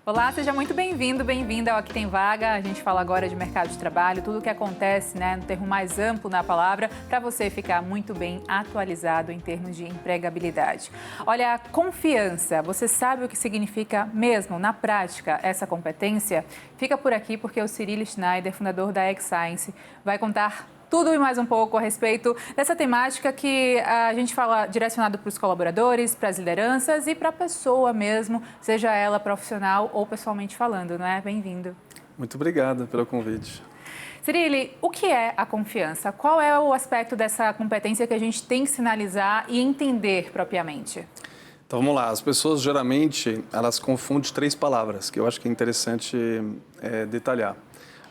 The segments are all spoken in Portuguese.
Olá, seja muito bem-vindo, bem-vinda ao Aqui Tem Vaga. A gente fala agora de mercado de trabalho, tudo o que acontece, no termo mais amplo na palavra, para você ficar muito bem atualizado em termos de empregabilidade. Olha, confiança, você sabe o que significa mesmo, na prática, essa competência? Fica por aqui porque o Cyril Schneider, fundador da X-Science, vai contar tudo e mais um pouco a respeito dessa temática que a gente fala direcionado para os colaboradores, para as lideranças e para a pessoa mesmo, seja ela profissional ou pessoalmente falando, não é? Bem-vindo. Muito obrigado pelo convite. Cyril, o que é a confiança? Qual é o aspecto dessa competência que a gente tem que sinalizar e entender propriamente? Então vamos lá, as pessoas geralmente elas confundem três palavras que eu acho que é interessante detalhar.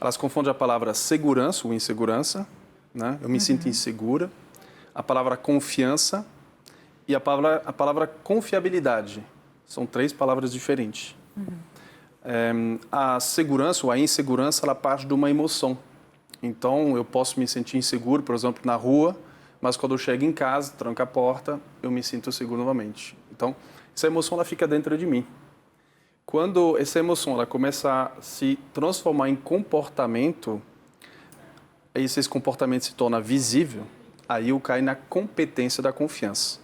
Elas confundem a palavra segurança ou insegurança, né? Eu me sinto insegura, a palavra confiança e a palavra confiabilidade. São três palavras diferentes. A segurança ou a insegurança, ela parte de uma emoção. Então, eu posso me sentir inseguro, por exemplo, na rua, mas quando eu chego em casa, tranco a porta, eu me sinto seguro novamente. Então, essa emoção ela fica dentro de mim. Quando essa emoção ela começa a se transformar em comportamento, esse comportamento se torna visível, aí eu caio na competência da confiança.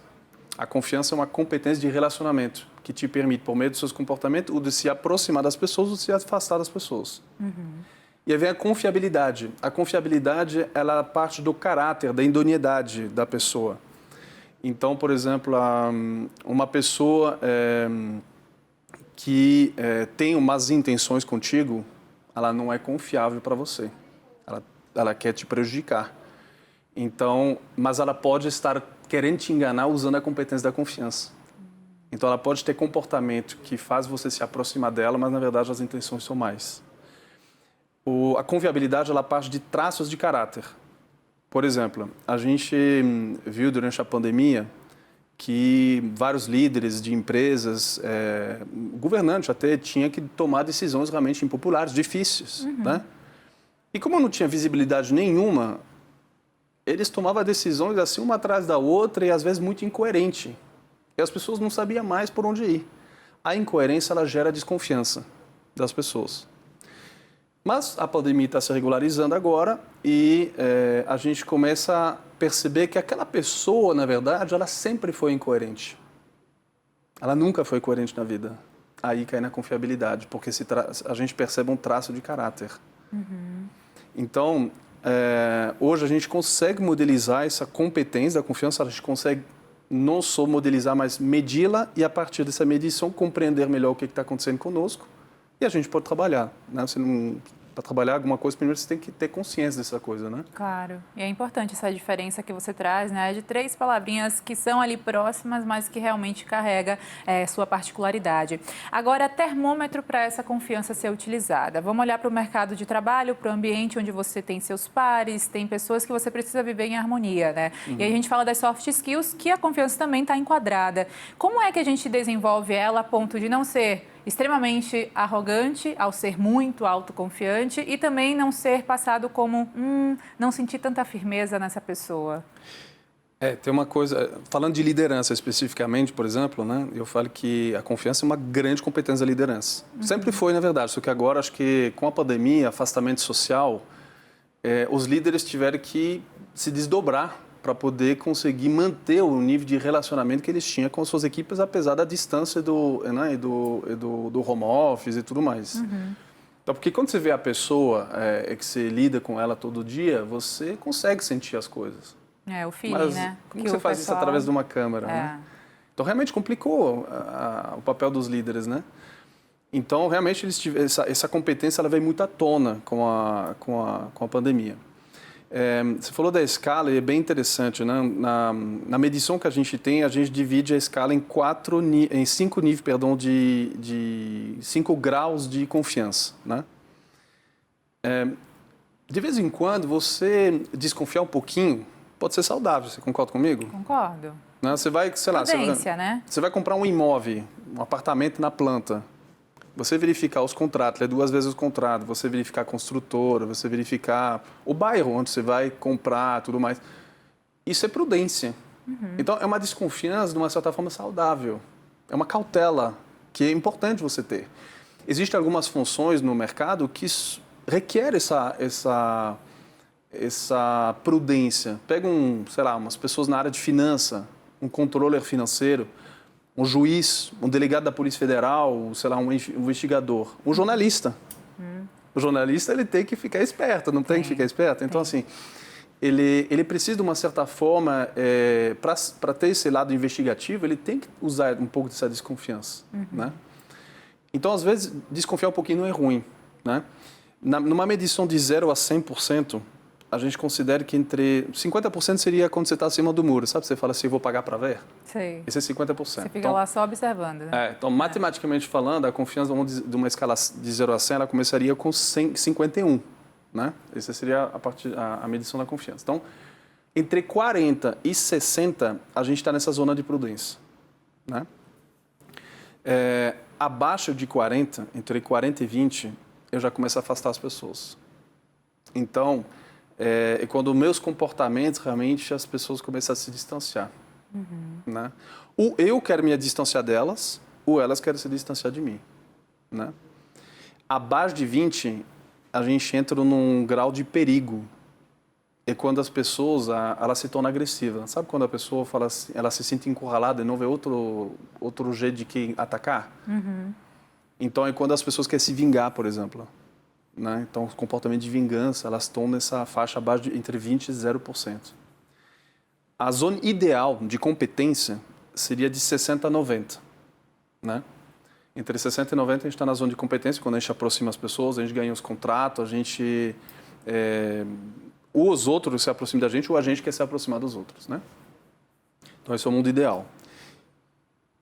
A confiança é uma competência de relacionamento que te permite, por meio dos seus comportamentos, de se aproximar das pessoas ou de se afastar das pessoas. E aí vem a confiabilidade. A confiabilidade ela parte do caráter, da idoneidade da pessoa. Então, por exemplo, uma pessoa que tem umas intenções contigo, ela não é confiável para você. Ela quer te prejudicar. Então, mas ela pode estar querendo te enganar usando a competência da confiança. Então, ela pode ter comportamento que faz você se aproximar dela, mas, na verdade, as intenções são mais. A confiabilidade, ela parte de traços de caráter. Por exemplo, a gente viu durante a pandemia que vários líderes de empresas, governantes até, tinham que tomar decisões realmente impopulares, difíceis, né? E como não tinha visibilidade nenhuma, eles tomavam decisões assim uma atrás da outra e às vezes muito incoerente. E as pessoas não sabiam mais por onde ir. A incoerência ela gera desconfiança das pessoas. Mas a pandemia está se regularizando agora e a gente começa a perceber que aquela pessoa, na verdade, ela sempre foi incoerente. Ela nunca foi coerente na vida. Aí cai na confiabilidade, porque a gente percebe um traço de caráter. Então, hoje a gente consegue modelizar essa competência da confiança, a gente consegue não só modelizar, mas medi-la e a partir dessa medição compreender melhor o que está acontecendo conosco e a gente pode trabalhar, né? Para trabalhar alguma coisa, primeiro você tem que ter consciência dessa coisa, né? Claro. E é importante essa diferença que você traz, né? De três palavrinhas que são ali próximas, mas que realmente carrega sua particularidade. Agora, termômetro para essa confiança ser utilizada. Vamos olhar para o mercado de trabalho, para o ambiente onde você tem seus pares, tem pessoas que você precisa viver em harmonia, né? E aí a gente fala das soft skills, que a confiança também está enquadrada. Como é que a gente desenvolve ela a ponto de não ser extremamente arrogante ao ser muito autoconfiante e também não ser passado como não sentir tanta firmeza nessa pessoa? Tem uma coisa, falando de liderança especificamente, por exemplo, né, eu falo que a confiança é uma grande competência da liderança. Sempre foi, na verdade, só que agora acho que com a pandemia, afastamento social, os líderes tiveram que se desdobrar para poder conseguir manter o nível de relacionamento que eles tinham com as suas equipes, apesar da distância do home office e tudo mais. Então, porque quando você vê a pessoa que você lida com ela todo dia, você consegue sentir as coisas. O feeling, mas né? Como que você faz isso através de uma câmera, né? Então, realmente complicou o papel dos líderes, né? Então, realmente, essa competência ela veio muito à tona com a pandemia. Você falou da escala e é bem interessante, né? Na medição que a gente tem, a gente divide a escala em 5 níveis, perdão, de 5 graus de confiança, né? De vez em quando, você desconfiar um pouquinho pode ser saudável, você concorda comigo? Concordo. Né? Você vai, sei lá, né? Você vai comprar um imóvel, um apartamento na planta. Você verificar os contratos, ler 2 vezes os contratos, você verificar a construtora, você verificar o bairro onde você vai comprar, tudo mais. Isso é prudência. Então, é uma desconfiança, de uma certa forma, saudável. É uma cautela que é importante você ter. Existem algumas funções no mercado que requer essa prudência. Pega sei lá, umas pessoas na área de finança, um controller financeiro, um juiz, um delegado da Polícia Federal, sei lá, um investigador, um jornalista. O jornalista, ele tem que ficar esperto, não tem que ficar esperto? Então, assim, ele precisa, de uma certa forma, para ter esse lado investigativo, ele tem que usar um pouco dessa desconfiança, né? Então, às vezes, desconfiar um pouquinho não é ruim, né? Numa medição de 0 a 100%, a gente considera que entre 50% seria quando você está acima do muro, sabe? Você fala assim, eu vou pagar para ver? Sei. Esse é 50%. Você fica lá só observando, né? Então, matematicamente falando, a confiança de uma escala de 0 a 100, ela começaria com 51, né? Essa seria a medição da confiança. Então, entre 40 e 60, a gente está nessa zona de prudência, né? Abaixo de 40, entre 40 e 20, eu já começo a afastar as pessoas. Então, quando meus comportamentos, realmente, as pessoas começam a se distanciar. Né? Ou eu quero me distanciar delas, ou elas querem se distanciar de mim. Né? Abaixo de 20, a gente entra num grau de perigo. É quando as pessoas, ela se torna agressiva. Sabe quando a pessoa fala assim, ela se sente encurralada e não vê outro jeito de que atacar? Então, é quando as pessoas querem se vingar, por exemplo. Né? Então, o comportamento de vingança, elas estão nessa faixa abaixo entre 20% e 0%. A zona ideal de competência seria de 60% a 90%. Né? Entre 60% e 90% a gente está na zona de competência, quando a gente aproxima as pessoas, a gente ganha os contratos, a gente... ou os outros se aproximam da gente, ou a gente quer se aproximar dos outros. Né? Então, esse é o mundo ideal.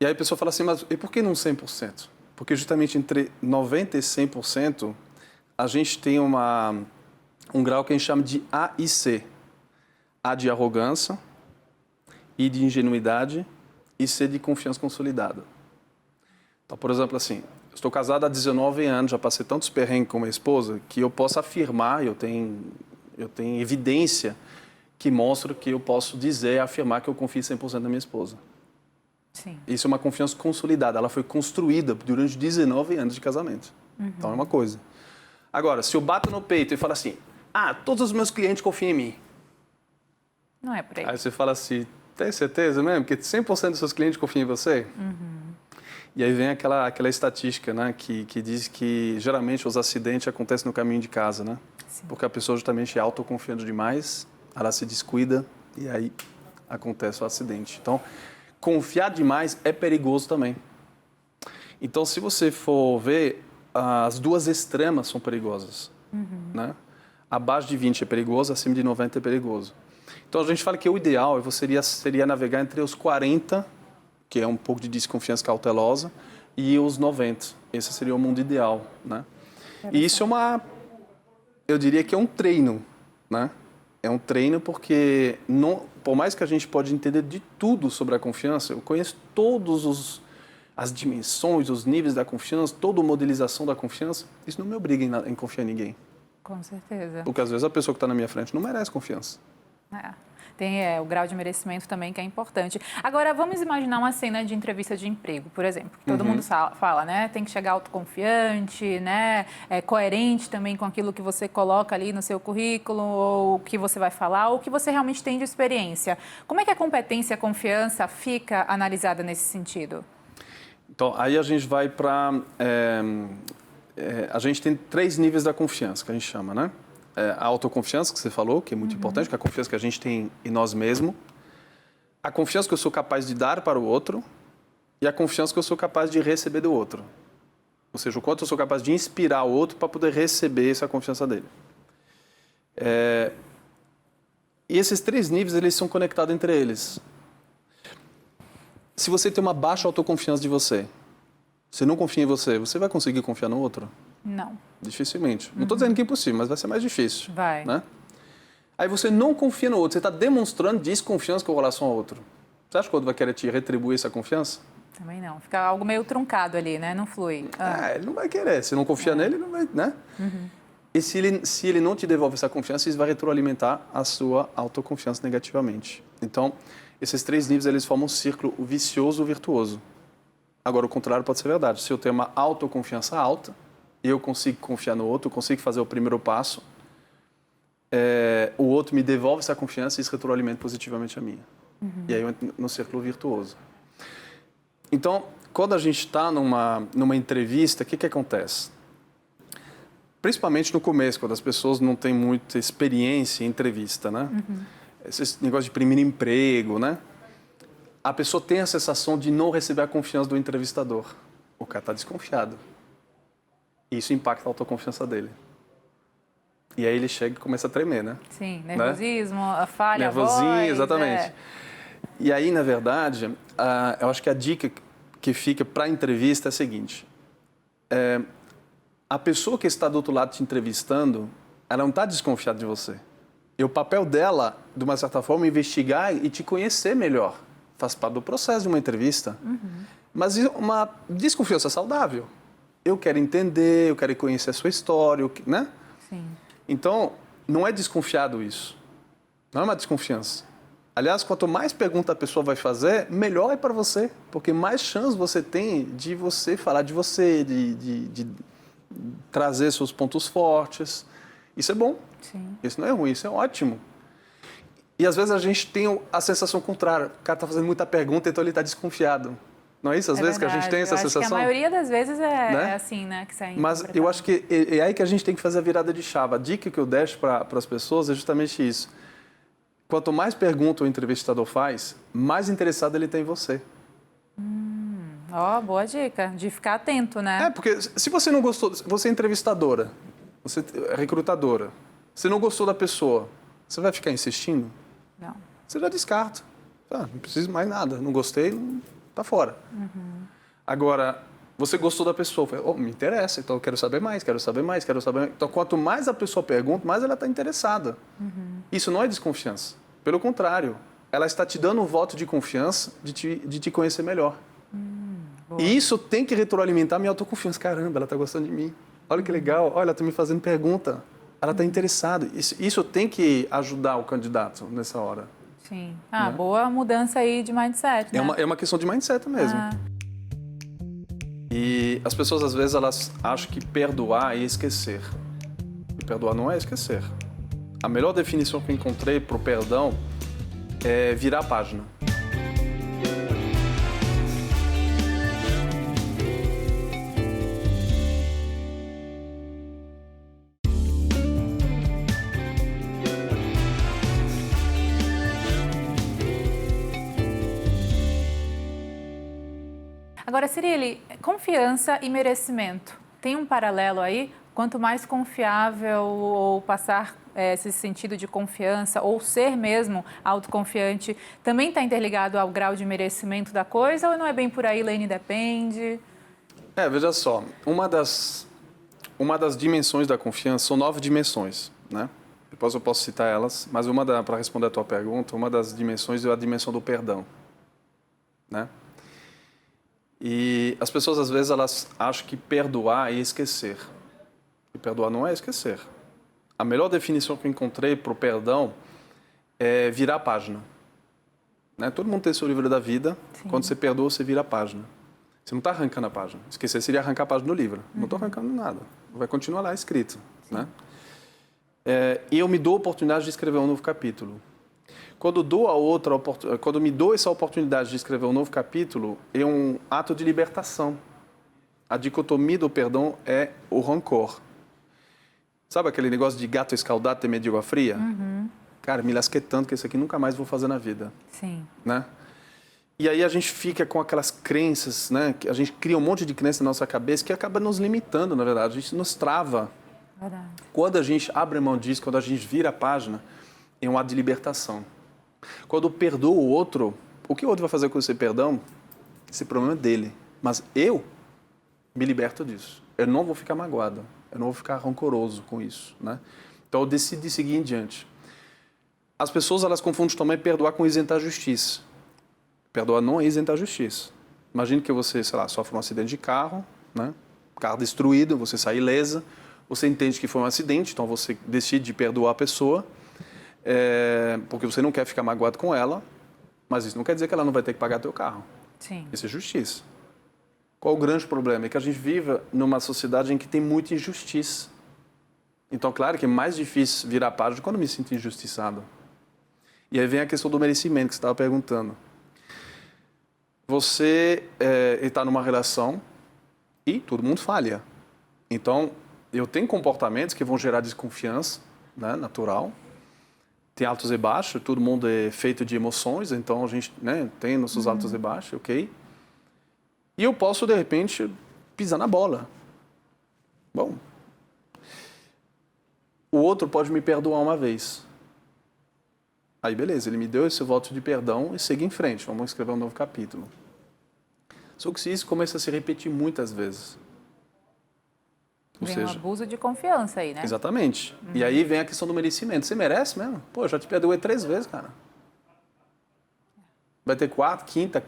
E aí a pessoa fala assim, mas e por que não 100%? Porque justamente entre 90% e 100%, a gente tem um grau que a gente chama de A e C. A de arrogância, I de ingenuidade e C de confiança consolidada. Então, por exemplo, assim, eu estou casado há 19 anos, já passei tantos perrengues com minha esposa, que eu posso afirmar, eu tenho evidência que mostra que eu posso dizer, afirmar que eu confio 100% na minha esposa. Sim. Isso é uma confiança consolidada, ela foi construída durante 19 anos de casamento. Então, é uma coisa. Agora, se eu bato no peito e falo assim, todos os meus clientes confiam em mim. Não é por aí. Aí você fala assim, tem certeza mesmo? Que 100% dos seus clientes confiam em você? E aí vem aquela estatística, né, que diz que geralmente os acidentes acontecem no caminho de casa, né? Sim. Porque a pessoa justamente é autoconfiante demais, ela se descuida e aí acontece o acidente. Então, confiar demais é perigoso também. Então, se você for ver, as duas extremas são perigosas. Né? Abaixo de 20 é perigoso, acima de 90 é perigoso. Então, a gente fala que o ideal seria navegar entre os 40, que é um pouco de desconfiança cautelosa, e os 90. Esse seria o mundo ideal. Né? E isso eu diria que é um treino. Né? É um treino porque, por mais que a gente pode entender de tudo sobre a confiança, eu conheço todos as dimensões, os níveis da confiança, toda a modelização da confiança, isso não me obriga em confiar em ninguém. Com certeza. Porque às vezes a pessoa que está na minha frente não merece confiança. Tem o grau de merecimento também que é importante. Agora, vamos imaginar uma cena de entrevista de emprego, por exemplo. Que todo mundo fala, né? Tem que chegar autoconfiante, né? Coerente também com aquilo que você coloca ali no seu currículo, ou o que você vai falar, ou o que você realmente tem de experiência. Como é que a competência e a confiança fica analisada nesse sentido? Então, aí a gente vai para... a gente tem 3 níveis da confiança, que a gente chama, né? A autoconfiança, que você falou, que é muito importante, que é a confiança que a gente tem em nós mesmos. A confiança que eu sou capaz de dar para o outro e a confiança que eu sou capaz de receber do outro. Ou seja, o quanto eu sou capaz de inspirar o outro para poder receber essa confiança dele. E esses 3 níveis, eles são conectados entre eles. Se você tem uma baixa autoconfiança de você não confia em você, você vai conseguir confiar no outro? Não. Dificilmente. Não estou dizendo que é impossível, mas vai ser mais difícil. Vai. Né? Aí você não confia no outro, você está demonstrando desconfiança com relação ao outro. Você acha que o outro vai querer te retribuir essa confiança? Também não. Fica algo meio truncado ali, né? Não flui. Ele não vai querer. Se não confia nele, ele não vai, né? E se ele não te devolve essa confiança, isso vai retroalimentar a sua autoconfiança negativamente. Então, esses 3 níveis, eles formam um círculo vicioso ou virtuoso. Agora, o contrário pode ser verdade. Se eu tenho uma autoconfiança alta, eu consigo confiar no outro, eu consigo fazer o primeiro passo, o outro me devolve essa confiança e isso retroalimenta positivamente a minha. E aí eu entro no círculo virtuoso. Então, quando a gente está numa entrevista, o que acontece? Principalmente no começo, quando as pessoas não têm muita experiência em entrevista, né? Esse negócio de primeiro emprego, né? A pessoa tem a sensação de não receber a confiança do entrevistador. O cara está desconfiado. Isso impacta a autoconfiança dele. E aí ele chega e começa a tremer, né? Sim, nervosismo, a falha, nervosinho, a voz, exatamente. E aí, na verdade, eu acho que a dica que fica para a entrevista é a seguinte. A pessoa que está do outro lado te entrevistando, ela não está desconfiada de você. E o papel dela, de uma certa forma, é investigar e te conhecer melhor. Faz parte do processo de uma entrevista. Mas uma desconfiança saudável. Eu quero entender, eu quero conhecer a sua história, né? Sim. Então, não é desconfiado isso. Não é uma desconfiança. Aliás, quanto mais pergunta a pessoa vai fazer, melhor é para você. Porque mais chance você tem de você falar de você, de trazer seus pontos fortes. Isso é bom. Sim. Isso não é ruim, isso é ótimo. E às vezes a gente tem a sensação contrária. O cara está fazendo muita pergunta, então ele está desconfiado. Não é isso? Às vezes verdade. que a gente tem essa sensação? Que a maioria das vezes né? é assim, né? Que sai Mas eu acho que é aí que a gente tem que fazer a virada de chave. A dica que eu deixo para as pessoas é justamente isso. Quanto mais pergunta o entrevistador faz, mais interessado ele tem em você. Boa dica. De ficar atento, né? Porque se você não gostou, você é entrevistadora, você é recrutadora, você não gostou da pessoa, você vai ficar insistindo? Não. Você já descarta. Não preciso mais nada, não gostei, tá fora. Agora, você gostou da pessoa, me interessa, então eu quero saber mais, quero saber mais, quero saber mais. Então, quanto mais a pessoa pergunta, mais ela está interessada. Isso não é desconfiança. Pelo contrário, ela está te dando um voto de confiança de te conhecer melhor. E isso tem que retroalimentar a minha autoconfiança. Caramba, ela está gostando de mim. Olha que legal, olha, ela está me fazendo pergunta. Ela está interessada. Isso tem que ajudar o candidato nessa hora. Sim. Boa mudança aí de mindset, né? É uma questão de mindset mesmo. E as pessoas, às vezes, elas acham que perdoar é esquecer. E perdoar não é esquecer. A melhor definição que eu encontrei para o perdão é virar a página. Agora, Cirili, confiança e merecimento. Tem um paralelo aí? Quanto mais confiável ou passar esse sentido de confiança ou ser mesmo autoconfiante, também está interligado ao grau de merecimento da coisa ou não é bem por aí, Lene, depende? Veja só, uma das dimensões da confiança são 9 dimensões, né? Depois eu posso citar elas, mas para responder a tua pergunta, uma das dimensões é a dimensão do perdão, né? E as pessoas, às vezes, elas acham que perdoar é esquecer. E perdoar não é esquecer. A melhor definição que eu encontrei para o perdão é virar a página. Né? Todo mundo tem seu livro da vida. Sim. Quando você perdoa, você vira a página. Você não está arrancando a página. Esquecer seria arrancar a página do livro. Não estou arrancando nada. Vai continuar lá escrito. Né? E eu me dou a oportunidade de escrever um novo capítulo. Quando me dou essa oportunidade de escrever um novo capítulo, é um ato de libertação. A dicotomia do perdão é o rancor. Sabe aquele negócio de gato escaldado ter medo de água fria? Cara, me lasquei tanto que isso aqui nunca mais vou fazer na vida. Sim. Né? E aí a gente fica com aquelas crenças, né? A gente cria um monte de crença na nossa cabeça que acaba nos limitando, na verdade. A gente nos trava. Verdade. Quando a gente abre mão disso, quando a gente vira a página, é um ato de libertação. Quando eu perdoo o outro, o que o outro vai fazer com esse perdão? Esse problema é dele. Mas eu me liberto disso. Eu não vou ficar magoado. Eu não vou ficar rancoroso com isso. Né? Então eu decidi seguir em diante. As pessoas, elas confundem também perdoar com isentar a justiça. Perdoar não é isentar a justiça. Imagine que você, sei lá, sofre um acidente de carro, né? Carro destruído, você sai ilesa, você entende que foi um acidente, então você decide perdoar a pessoa, porque você não quer ficar magoado com ela, mas isso não quer dizer que ela não vai ter que pagar teu carro. Sim. Isso é justiça. Qual o grande problema? É que a gente vive numa sociedade em que tem muita injustiça. Então, claro que é mais difícil virar a página quando eu me sinto injustiçado. E aí vem a questão do merecimento que você estava perguntando. Você está numa relação e todo mundo falha. Então, eu tenho comportamentos que vão gerar desconfiança, né, natural. Tem altos e baixos, todo mundo é feito de emoções, então a gente, né, tem nossos altos e baixos, ok? E eu posso, de repente, pisar na bola. Bom, o outro pode me perdoar uma vez. Aí, beleza, ele me deu esse voto de perdão e segue em frente, vamos escrever um novo capítulo. Só que se isso começa a se repetir muitas vezes. Ou Vem seja, um abuso de confiança aí, né? exatamente. E aí vem a questão do merecimento. Você merece mesmo? Pô, eu já te perdoei 3 vezes, cara. Vai ter 4, 5,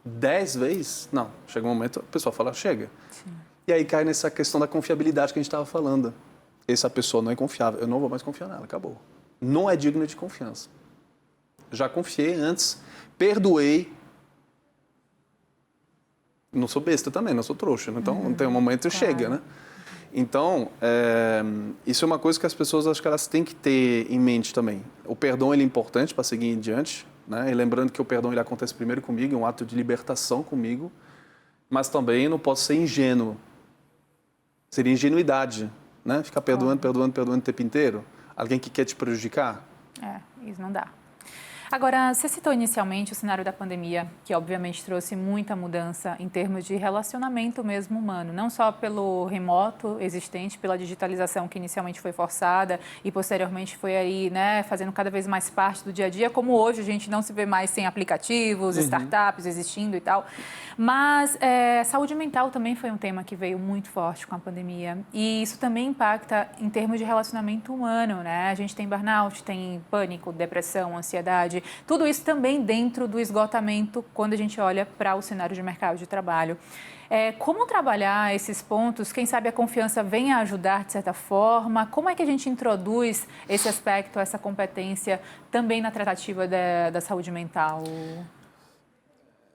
10 vezes? Não. Chega um momento, a pessoa fala, chega. Sim. E aí cai nessa questão da confiabilidade que a gente estava falando. Essa pessoa não é confiável, eu não vou mais confiar nela, acabou. Não é digno de confiança. Já confiei antes, perdoei. Não sou besta também, não sou trouxa. Então, tem um momento que chega, né? Então, isso é uma coisa que as pessoas, acho que elas têm que ter em mente também. O perdão, ele é importante para seguir em diante, né? E lembrando que o perdão, ele acontece primeiro comigo, é um ato de libertação comigo, mas também não posso ser ingênuo. Seria ingenuidade, né? Ficar perdoando o tempo inteiro. Alguém que quer te prejudicar. Isso não dá. Agora, você citou inicialmente o cenário da pandemia, que obviamente trouxe muita mudança em termos de relacionamento mesmo humano, não só pelo remoto existente, pela digitalização que inicialmente foi forçada e posteriormente foi aí, né, fazendo cada vez mais parte do dia a dia, como hoje a gente não se vê mais sem aplicativos, startups existindo e tal. Mas saúde mental também foi um tema que veio muito forte com a pandemia e isso também impacta em termos de relacionamento humano, né? A gente tem burnout, tem pânico, depressão, ansiedade. Tudo isso também dentro do esgotamento quando a gente olha para o cenário de mercado de trabalho. Como trabalhar esses pontos? Quem sabe a confiança vem a ajudar de certa forma? Como é que a gente introduz esse aspecto, essa competência também na tratativa da saúde mental?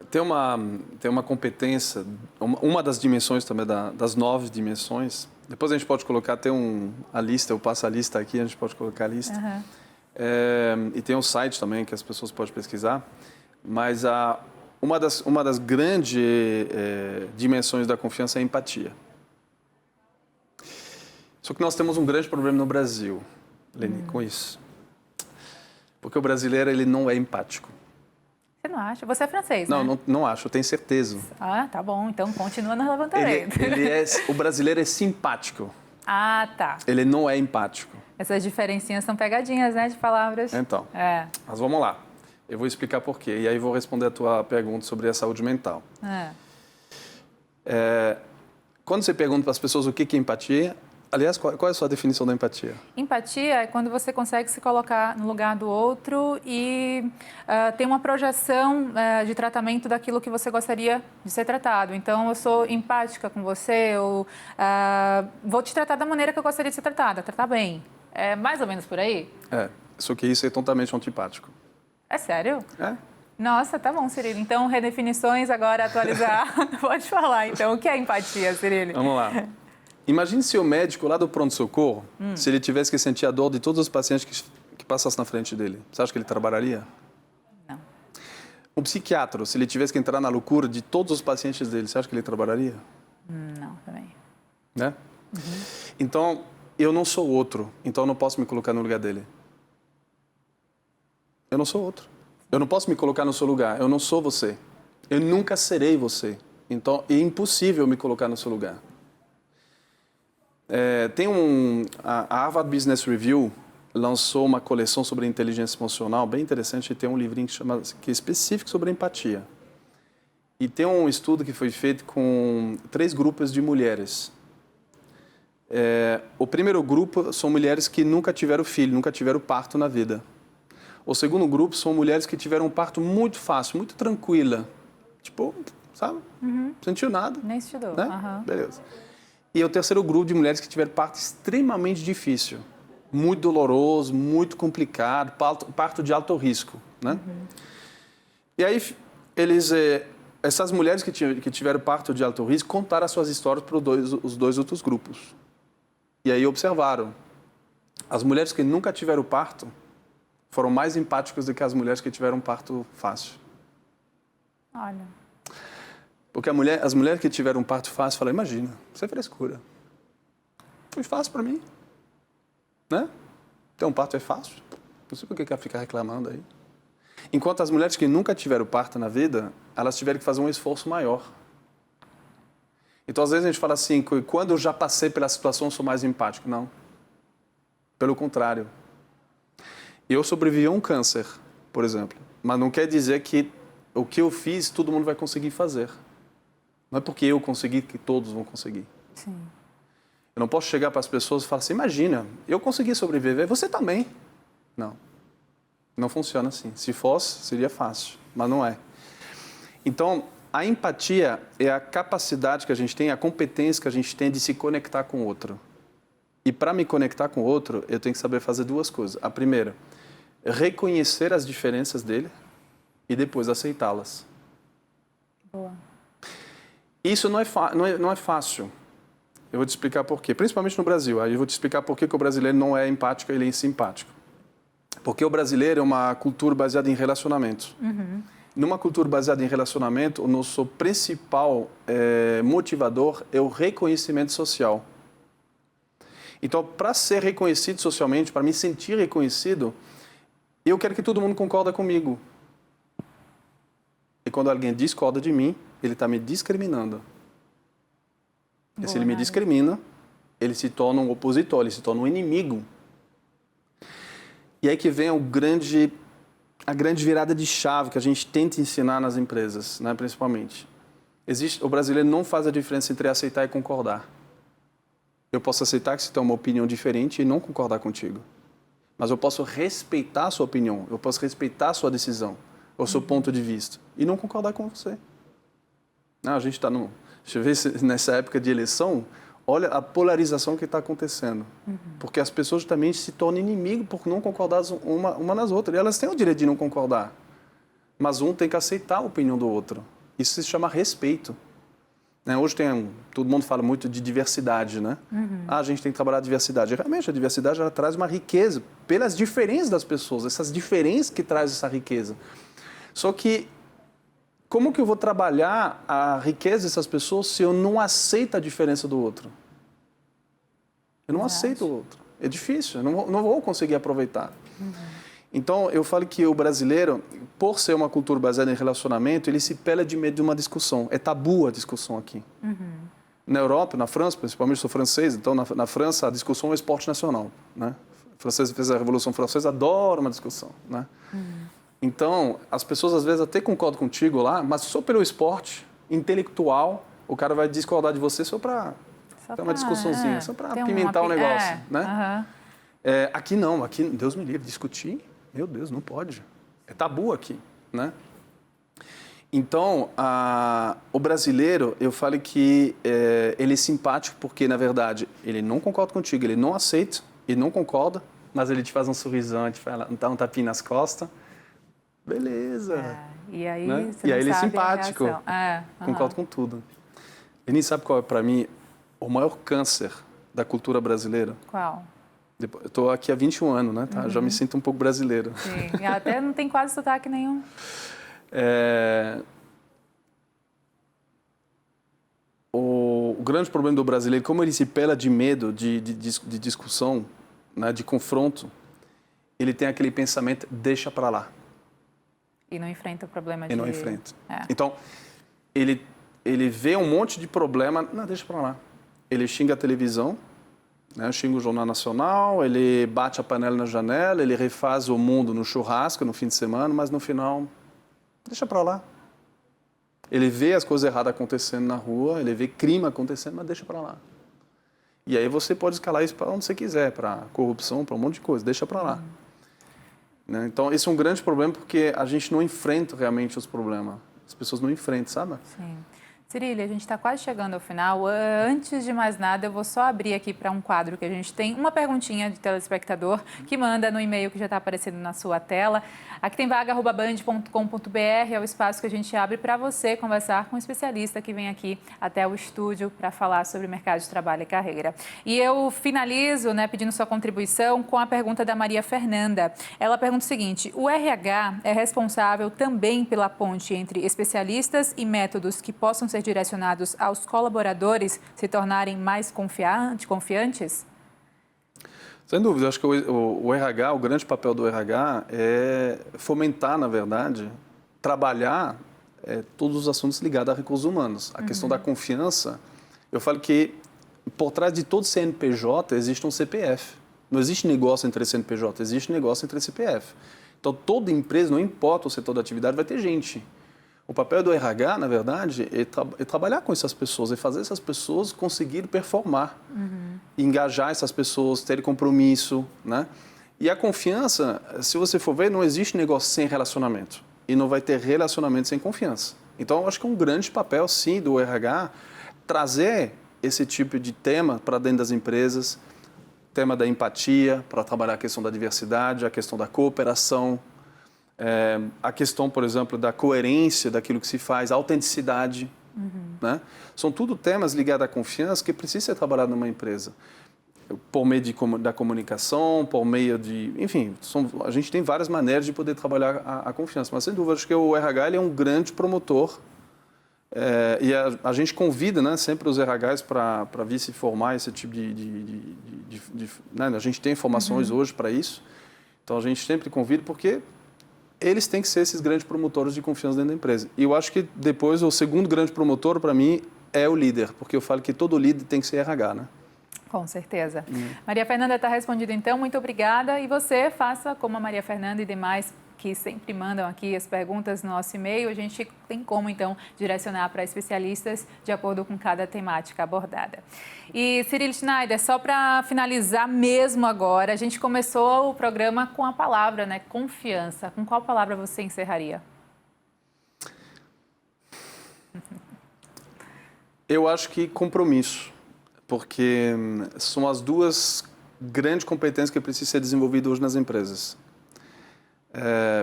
Tem uma competência, uma das dimensões também, das 9 dimensões. Depois a gente pode colocar, a lista, eu passo a lista aqui, a gente pode colocar a lista. Uhum. E tem um site também que as pessoas podem pesquisar, mas uma das grandes dimensões da confiança é a empatia. Só que nós temos um grande problema no Brasil, Leni, com isso. Porque o brasileiro, ele não é empático. Você não acha? Você é francês, né? Não acho, eu tenho certeza. Ah, tá bom, então continua no levantamento. O brasileiro é simpático. Ah, tá. Ele não é empático. Essas diferencinhas são pegadinhas, né, de palavras. Então, mas vamos lá. Eu vou explicar por quê. E aí vou responder a tua pergunta sobre a saúde mental. Quando você pergunta para as pessoas o que é empatia, aliás, qual é a sua definição da empatia? Empatia é quando você consegue se colocar no lugar do outro e tem uma projeção de tratamento daquilo que você gostaria de ser tratado. Então, eu sou empática com você, eu vou te tratar da maneira que eu gostaria de ser tratada, tratar bem. É mais ou menos por aí? Só que isso é totalmente antipático. É sério? É. Nossa, tá bom, Cirilo. Então, redefinições agora, atualizar. Pode falar, então. O que é empatia, Cirilo? Vamos lá. Imagine se o médico lá do pronto-socorro, se ele tivesse que sentir a dor de todos os pacientes que passassem na frente dele, você acha que ele trabalharia? Não. O psiquiatra, se ele tivesse que entrar na loucura de todos os pacientes dele, você acha que ele trabalharia? Não, também. Né? Então, eu não sou outro, então eu não posso me colocar no lugar dele. Eu não sou outro. Eu não posso me colocar no seu lugar, eu não sou você. Eu nunca serei você. Então, é impossível me colocar no seu lugar. A Harvard Business Review lançou uma coleção sobre inteligência emocional bem interessante e tem um livrinho que é específico sobre empatia. E tem um estudo que foi feito com 3 grupos de mulheres. O primeiro grupo são mulheres que nunca tiveram filho, nunca tiveram parto na vida. O segundo grupo são mulheres que tiveram um parto muito fácil, muito tranquila. Tipo, sabe? Não sentiu nada. Nem estudou. Né? Beleza. E o terceiro grupo de mulheres que tiveram parto extremamente difícil, muito doloroso, muito complicado, parto de alto risco, né? E aí eles essas mulheres que tiveram parto de alto risco contaram as suas histórias para os dois outros grupos. E aí observaram. As mulheres que nunca tiveram parto foram mais empáticas do que as mulheres que tiveram parto fácil. Olha. Porque as mulheres que tiveram parto fácil falam, imagina, isso é frescura. Foi fácil para mim. Né? Ter um parto é fácil. Não sei por que quer ficar reclamando aí. Enquanto as mulheres que nunca tiveram parto na vida, elas tiveram que fazer um esforço maior. Então, às vezes, a gente fala assim, que quando eu já passei pela situação, eu sou mais empático. Não. Pelo contrário. Eu sobrevivi a um câncer, por exemplo. Mas não quer dizer que o que eu fiz, todo mundo vai conseguir fazer. Não é porque eu consegui que todos vão conseguir. Sim. Eu não posso chegar para as pessoas e falar assim, imagina, eu consegui sobreviver, você também. Não. Não funciona assim. Se fosse, seria fácil, mas não é. Então, a empatia é a capacidade que a gente tem, a competência que a gente tem de se conectar com o outro. E para me conectar com o outro, eu tenho que saber fazer duas coisas. A primeira, reconhecer as diferenças dele e depois aceitá-las. Boa. Isso não é fácil. Eu vou te explicar por quê. Principalmente no Brasil. Aí eu vou te explicar por que o brasileiro não é empático, ele é simpático. Porque o brasileiro é uma cultura baseada em relacionamento. Uhum. Numa cultura baseada em relacionamento, o nosso principal motivador é o reconhecimento social. Então, para ser reconhecido socialmente, para me sentir reconhecido, eu quero que todo mundo concorde comigo. E quando alguém discorda de mim, ele está me discriminando. E se ele me discrimina, ele se torna um opositor, ele se torna um inimigo. E aí que vem a grande virada de chave que a gente tenta ensinar nas empresas, né, principalmente. O brasileiro não faz a diferença entre aceitar e concordar. Eu posso aceitar que você tem uma opinião diferente e não concordar contigo. Mas eu posso respeitar a sua opinião, eu posso respeitar a sua decisão, o seu ponto de vista, e não concordar com você. Não, a gente está deixa eu ver nessa época de eleição, olha a polarização que está acontecendo. Porque as pessoas também se tornam inimigos por não concordar uma nas outras. E elas têm o direito de não concordar. Mas um tem que aceitar a opinião do outro. Isso se chama respeito. Né? Hoje todo mundo fala muito de diversidade, né? A gente tem que trabalhar a diversidade. Realmente, a diversidade ela traz uma riqueza pelas diferenças das pessoas. Essas diferenças que trazem essa riqueza. Só que como que eu vou trabalhar a riqueza dessas pessoas se eu não aceito a diferença do outro? Eu não aceito o outro. É difícil, eu não vou conseguir aproveitar. Então, eu falo que o brasileiro, por ser uma cultura baseada em relacionamento, ele se pela de medo de uma discussão. É tabu a discussão aqui. Na Europa, na França, principalmente sou francês, então na França a discussão é esporte nacional. Né? O francês fez a Revolução Francesa, adora uma discussão. Né? Então, as pessoas às vezes até concordam contigo lá, mas só pelo esporte intelectual, o cara vai discordar de você só para ter uma discussãozinha, só para apimentar o negócio, né? Aqui não, aqui, Deus me livre, discutir, meu Deus, não pode. É tabu aqui, né? Então, o brasileiro, eu falo que ele é simpático porque, na verdade, ele não concorda contigo, ele não aceita, ele não concorda, mas ele te faz um sorrisão, te fala, dá um tapinha nas costas. Beleza. E aí, né? você e não aí ele é sabe simpático. Concordo com tudo. Ele nem sabe qual é, para mim, o maior câncer da cultura brasileira. Qual? Eu estou aqui há 21 anos, né? Tá? Já me sinto um pouco brasileiro. Sim, e até não tem quase sotaque nenhum. O grande problema do brasileiro, como ele se pela de medo de discussão, né? De confronto, ele tem aquele pensamento, deixa para lá. E não enfrenta o problema de... E não enfrenta. Então, ele vê um monte de problema, não, deixa para lá. Ele xinga a televisão, né? Xinga o Jornal Nacional, ele bate a panela na janela, ele refaz o mundo no churrasco no fim de semana, mas no final, deixa para lá. Ele vê as coisas erradas acontecendo na rua, ele vê crime acontecendo, mas deixa para lá. E aí você pode escalar isso para onde você quiser, para corrupção, para um monte de coisa, deixa para lá. Né? Então, esse é um grande problema porque a gente não enfrenta realmente os problemas. As pessoas não enfrentam, sabe? Sim. Cirília, a gente está quase chegando ao final. Antes de mais nada, eu vou só abrir aqui para um quadro que a gente tem uma perguntinha de telespectador que manda no e-mail que já está aparecendo na sua tela. Aqui tem vaga@band.com.br, é o espaço que a gente abre para você conversar com um especialista que vem aqui até o estúdio para falar sobre mercado de trabalho e carreira. E eu finalizo, pedindo sua contribuição com a pergunta da Maria Fernanda. Ela pergunta o seguinte: o RH é responsável também pela ponte entre especialistas e métodos que possam ser direcionados aos colaboradores se tornarem mais confiantes? Sem dúvida, acho que o RH, o grande papel do RH é fomentar, na verdade, trabalhar todos os assuntos ligados a recursos humanos. A questão da confiança, eu falo que por trás de todo CNPJ existe um CPF. Não existe negócio entre CNPJ, existe negócio entre CPF. Então, toda empresa, não importa o setor da atividade, vai ter gente. O papel do RH, na verdade, é trabalhar com essas pessoas, é fazer essas pessoas conseguirem performar, engajar essas pessoas, ter compromisso, né? E a confiança, se você for ver, não existe negócio sem relacionamento e não vai ter relacionamento sem confiança. Então, eu acho que é um grande papel, sim, do RH trazer esse tipo de tema para dentro das empresas, tema da empatia, para trabalhar a questão da diversidade, a questão da cooperação, a questão, por exemplo, da coerência daquilo que se faz, a autenticidade, né? São tudo temas ligados à confiança que precisa ser trabalhado numa empresa. Por meio da comunicação, por meio de... Enfim, a gente tem várias maneiras de poder trabalhar a confiança. Mas, sem dúvida, acho que o RH ele é um grande promotor e a gente convida, né, sempre os RHs para vir se formar esse tipo né? A gente tem formações hoje para isso. Então, a gente sempre convida porque eles têm que ser esses grandes promotores de confiança dentro da empresa. E eu acho que depois o segundo grande promotor, para mim, é o líder, porque eu falo que todo líder tem que ser RH, né? Com certeza. Maria Fernanda, está respondida então, muito obrigada. E você faça como a Maria Fernanda e demais que sempre mandam aqui as perguntas no nosso e-mail. A gente tem como, então, direcionar para especialistas de acordo com cada temática abordada. E, Cirília Schneider, só para finalizar mesmo agora, a gente começou o programa com a palavra, né? Confiança. Com qual palavra você encerraria? Eu acho que compromisso, porque são as duas grandes competências que precisam ser desenvolvidas hoje nas empresas.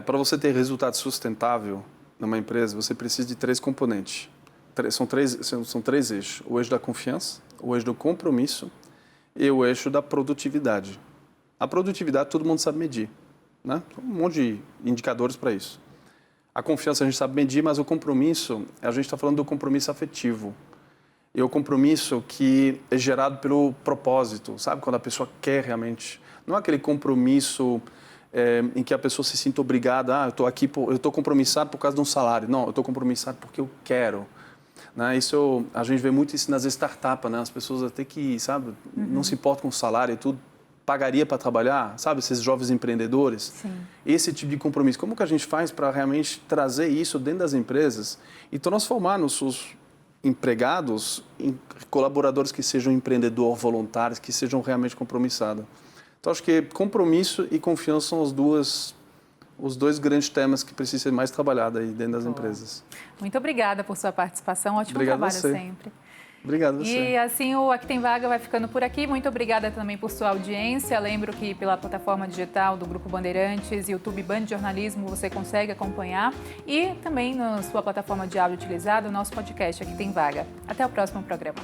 Para você ter resultado sustentável numa empresa, você precisa de 3 componentes. São três eixos. O eixo da confiança, o eixo do compromisso e o eixo da produtividade. A produtividade todo mundo sabe medir, né? Um monte de indicadores para isso. A confiança a gente sabe medir, mas o compromisso, a gente está falando do compromisso afetivo. E o compromisso que é gerado pelo propósito, sabe? Quando a pessoa quer realmente. Não é aquele compromisso em que a pessoa se sinta obrigada, eu estou compromissado por causa de um salário. Não, eu estou compromissado porque eu quero. Né? A gente vê muito isso nas startups, né? As pessoas até que, sabe, não se importam com o salário e tudo, pagaria para trabalhar, sabe, esses jovens empreendedores. Sim. Esse tipo de compromisso. Como que a gente faz para realmente trazer isso dentro das empresas e transformar nossos empregados em colaboradores que sejam empreendedores, voluntários, que sejam realmente compromissados? Então, acho que compromisso e confiança são os dois grandes temas que precisam ser mais trabalhados aí dentro das empresas. Muito obrigada por sua participação. Ótimo trabalho sempre. Obrigado a você. E assim o Aqui Tem Vaga vai ficando por aqui. Muito obrigada também por sua audiência. Lembro que pela plataforma digital do Grupo Bandeirantes, YouTube Band Jornalismo, você consegue acompanhar. E também na sua plataforma de áudio utilizada, o nosso podcast Aqui Tem Vaga. Até o próximo programa.